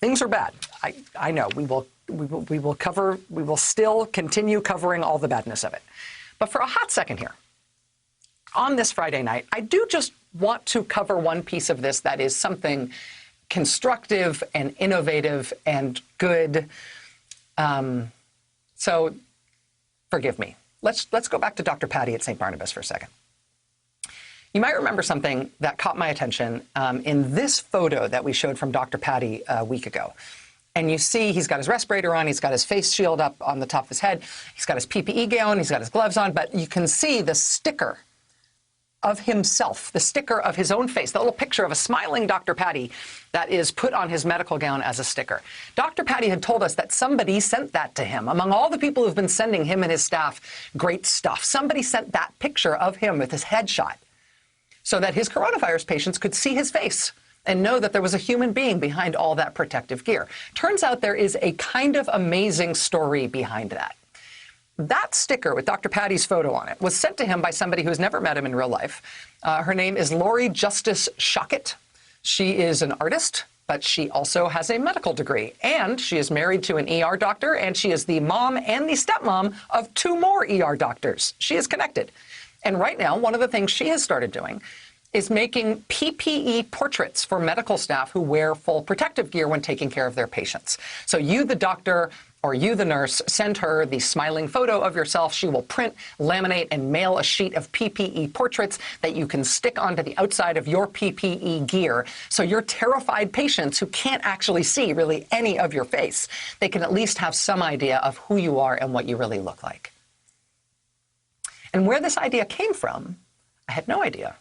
Things are bad. I know. We will still continue covering all the badness of it. But for a hot second here, on this Friday night, I do just want to cover one piece of this that is something constructive and innovative and good. So forgive me. Let's go back to Dr. Cati at St. Barnabas for a second. You might remember something that caught my attention in this photo that we showed from Dr. Cati a week ago. And you see he's got his respirator on, he's got his face shield up on the top of his head, he's got his PPE gown, he's got his gloves on, but you can see the sticker of himself, the sticker of his own face, the little picture of a smiling Dr. Cati that is put on his medical gown as a sticker. Dr. Cati had told us that somebody sent that to him. Among all the people who've been sending him and his staff great stuff, somebody sent that picture of him with his headshot so that his coronavirus patients could see his face and know that there was a human being behind all that protective gear. Turns out there is a kind of amazing story behind that. That sticker with Dr. Cati's photo on it was sent to him by somebody who's never met him in real life. Her name is Lori Justice Shockett. She is an artist, but she also has a medical degree. And she is married to an ER doctor, and she is the mom and the stepmom of 2 more ER doctors. She is connected. And right now, one of the things she has started doing is making PPE portraits for medical staff who wear full protective gear when taking care of their patients. So you, the doctor, or you, the nurse, send her the smiling photo of yourself. She will print, laminate, and mail a sheet of PPE portraits that you can stick onto the outside of your PPE gear. So your terrified patients who can't actually see really any of your face, they can at least have some idea of who you are and what you really look like. And where this idea came from, I had no idea,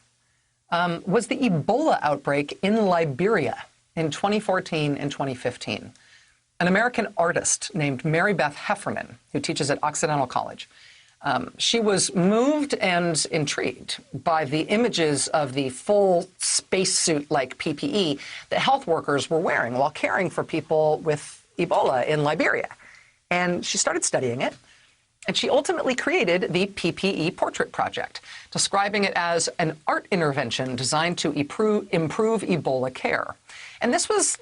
was the Ebola outbreak in Liberia in 2014 and 2015. An American artist named Mary Beth Heffernan, who teaches at Occidental College, she was moved and intrigued by the images of the full spacesuit-like PPE that health workers were wearing while caring for people with Ebola in Liberia. And she started studying it. And she ultimately created the PPE Portrait Project, describing it as an art intervention designed to improve Ebola care. And this was,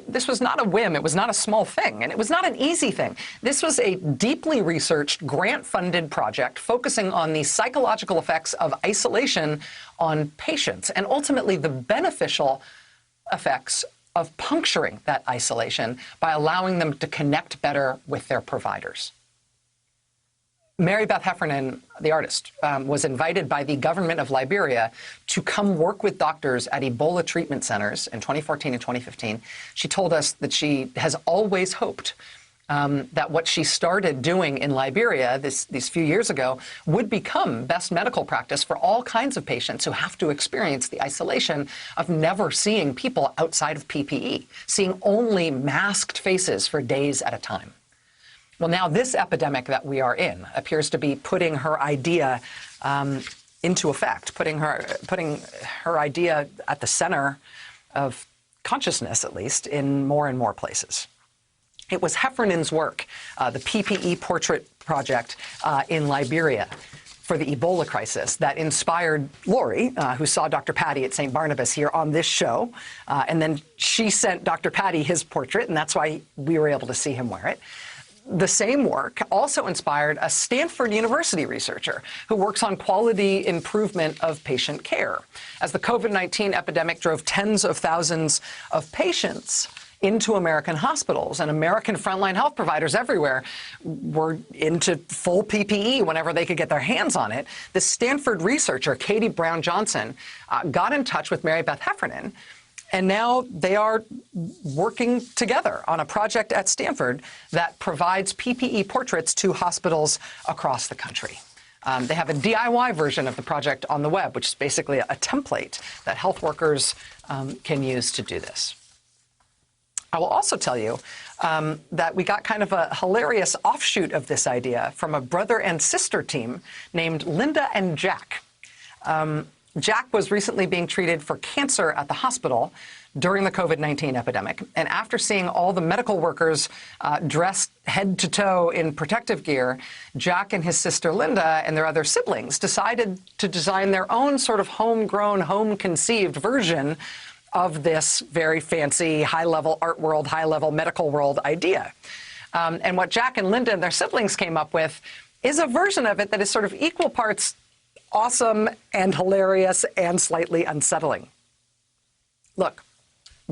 this was not a whim. It was not a small thing. And it was not an easy thing. This was a deeply researched, grant-funded project focusing on the psychological effects of isolation on patients and ultimately the beneficial effects of puncturing that isolation by allowing them to connect better with their providers. Mary Beth Heffernan, the artist, was invited by the government of Liberia to come work with doctors at Ebola treatment centers in 2014 and 2015. She told us that she has always hoped that what she started doing in Liberia these few years ago would become best medical practice for all kinds of patients who have to experience the isolation of never seeing people outside of PPE, seeing only masked faces for days at a time. Well, now this epidemic that we are in appears to be putting her idea into effect, putting her idea at the center of consciousness, at least, in more and more places. It was Heffernan's work, the PPE Portrait Project in Liberia for the Ebola crisis, that inspired Lori, who saw Dr. Cati at St. Barnabas here on this show. And then she sent Dr. Cati his portrait, and that's why we were able to see him wear it. The same work also inspired a Stanford University researcher who works on quality improvement of patient care. As the COVID-19 epidemic drove tens of thousands of patients into American hospitals, and American frontline health providers everywhere were into full PPE whenever they could get their hands on it, the Stanford researcher, Cati Brown-Johnson, got in touch with Mary Beth Heffernan. And now they are working together on a project at Stanford that provides PPE portraits to hospitals across the country. They have a DIY version of the project on the web, which is basically a template that health workers can use to do this. I will also tell you that we got kind of a hilarious offshoot of this idea from a brother and sister team named Linda and Jack. Jack was recently being treated for cancer at the hospital during the COVID-19 epidemic. And after seeing all the medical workers dressed head to toe in protective gear, Jack and his sister Linda and their other siblings decided to design their own sort of homegrown, home-conceived version of this very fancy, high-level art world, high-level medical world idea. And what Jack and Linda and their siblings came up with is a version of it that is sort of equal parts awesome and hilarious and slightly unsettling. Look,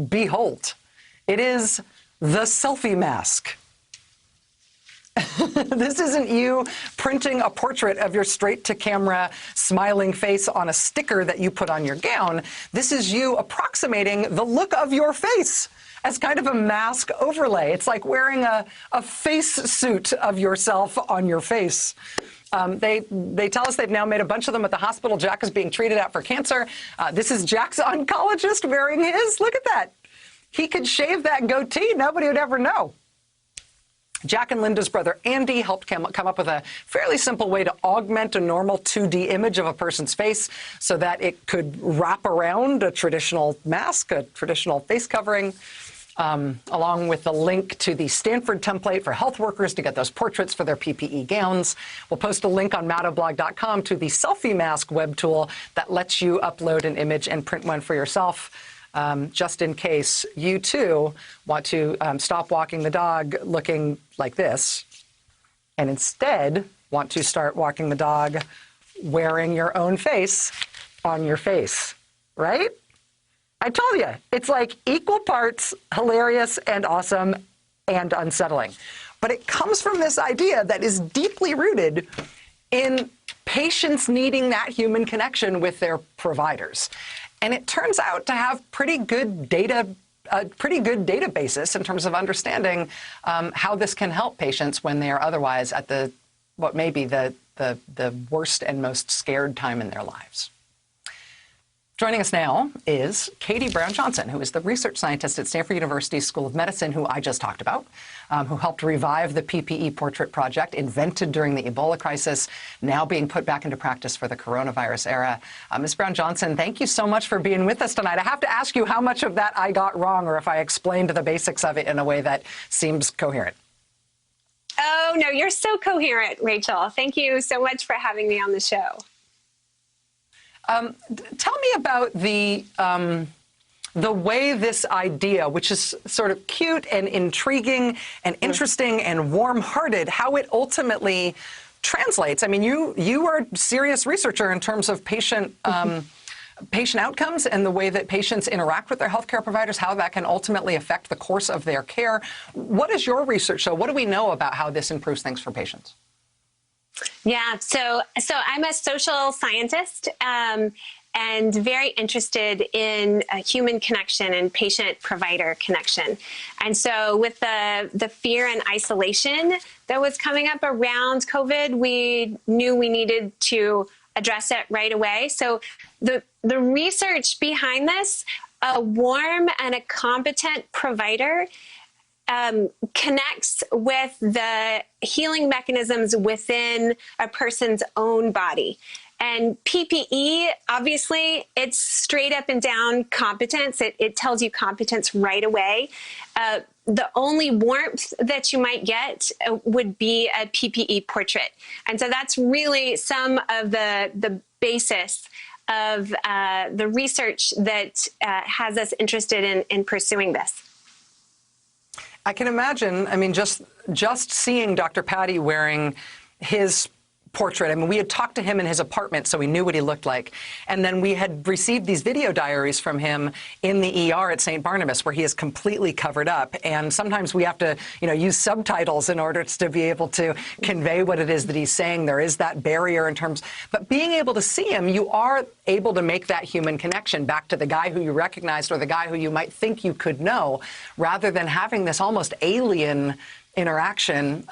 behold, it is the selfie mask. This isn't you printing a portrait of your straight-to-camera smiling face on a sticker that you put on your gown. This is you approximating the look of your face as kind of a mask overlay. It's like wearing a face suit of yourself on your face. They tell us they've now made a bunch of them at the hospital Jack is being treated at for cancer. This is Jack's oncologist wearing his. Look at that. He could shave that goatee. Nobody would ever know. Jack and Linda's brother Andy helped come up with a fairly simple way to augment a normal 2D image of a person's face so that it could wrap around a traditional mask, a traditional face covering, along with the link to the Stanford template for health workers to get those portraits for their PPE gowns. We'll post a link on maddowblog.com to the selfie mask web tool that lets you upload an image and print one for yourself. Just in case you, too, want to stop walking the dog looking like this and instead want to start walking the dog wearing your own face on your face, right? I told you, it's like equal parts hilarious and awesome and unsettling. But it comes from this idea that is deeply rooted in patients needing that human connection with their providers. And it turns out to have pretty good data, a pretty good data basis in terms of understanding how this can help patients when they are otherwise at what may be the worst and most scared time in their lives. Joining us now is Cati Brown-Johnson, who is the research scientist at Stanford University School of Medicine, who I just talked about, who helped revive the PPE Portrait Project, invented during the Ebola crisis, now being put back into practice for the coronavirus era. Ms. Brown-Johnson, thank you so much for being with us tonight. I have to ask you how much of that I got wrong, or if I explained the basics of it in a way that seems coherent. Oh, no, you're so coherent, Rachel. Thank you so much for having me on the show. Tell me about the way this idea, which is sort of cute and intriguing and interesting and warm-hearted, how it ultimately translates. I mean, you are a serious researcher in terms of patient outcomes and the way that patients interact with their healthcare providers, how that can ultimately affect the course of their care. What does your research show? What do we know about how this improves things for patients? Yeah, so I'm a social scientist and very interested in human connection and patient-provider connection. And so with the fear and isolation that was coming up around COVID, we knew we needed to address it right away. So the research behind this, a warm and a competent provider connects with the healing mechanisms within a person's own body. And PPE, obviously, it's straight up and down competence. It tells you competence right away. The only warmth that you might get would be a PPE portrait. And so that's really some of the basis of the research that has us interested in pursuing this. I can imagine, I mean, just seeing Dr. Patti wearing his portrait. I mean, we had talked to him in his apartment, so we knew what he looked like. And then we had received these video diaries from him in the ER at St. Barnabas, where he is completely covered up. And sometimes we have to, use subtitles in order to be able to convey what it is that he's saying. There is that barrier in terms, but being able to see him, you are able to make that human connection back to the guy who you recognized or the guy who you might think you could know, rather than having this almost alien interaction,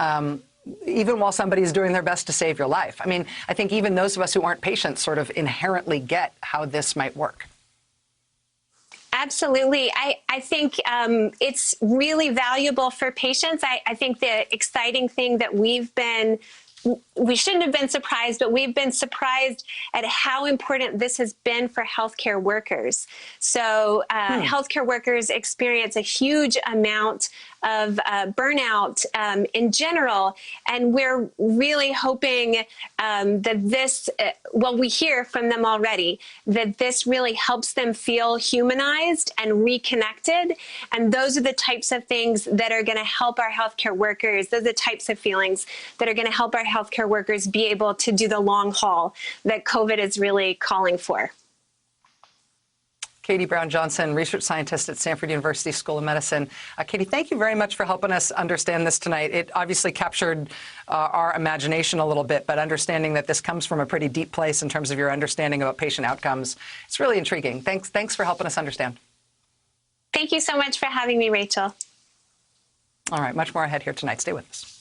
even while somebody's doing their best to save your life. I mean, I think even those of us who aren't patients sort of inherently get how this might work. Absolutely. I think it's really valuable for patients. I think the exciting thing that we shouldn't have been surprised, but we've been surprised at how important this has been for healthcare workers. So healthcare workers experience a huge amount burnout in general. And we're really hoping that this, well, we hear from them already, that this really helps them feel humanized and reconnected. And those are the types of things that are going to help our healthcare workers. Those are the types of feelings that are going to help our healthcare workers be able to do the long haul that COVID is really calling for. Cati Brown-Johnson, research scientist at Stanford University School of Medicine. Cati, thank you very much for helping us understand this tonight. It obviously captured our imagination a little bit, but understanding that this comes from a pretty deep place in terms of your understanding about patient outcomes, it's really intriguing. Thanks for helping us understand. Thank you so much for having me, Rachel. All right, much more ahead here tonight. Stay with us.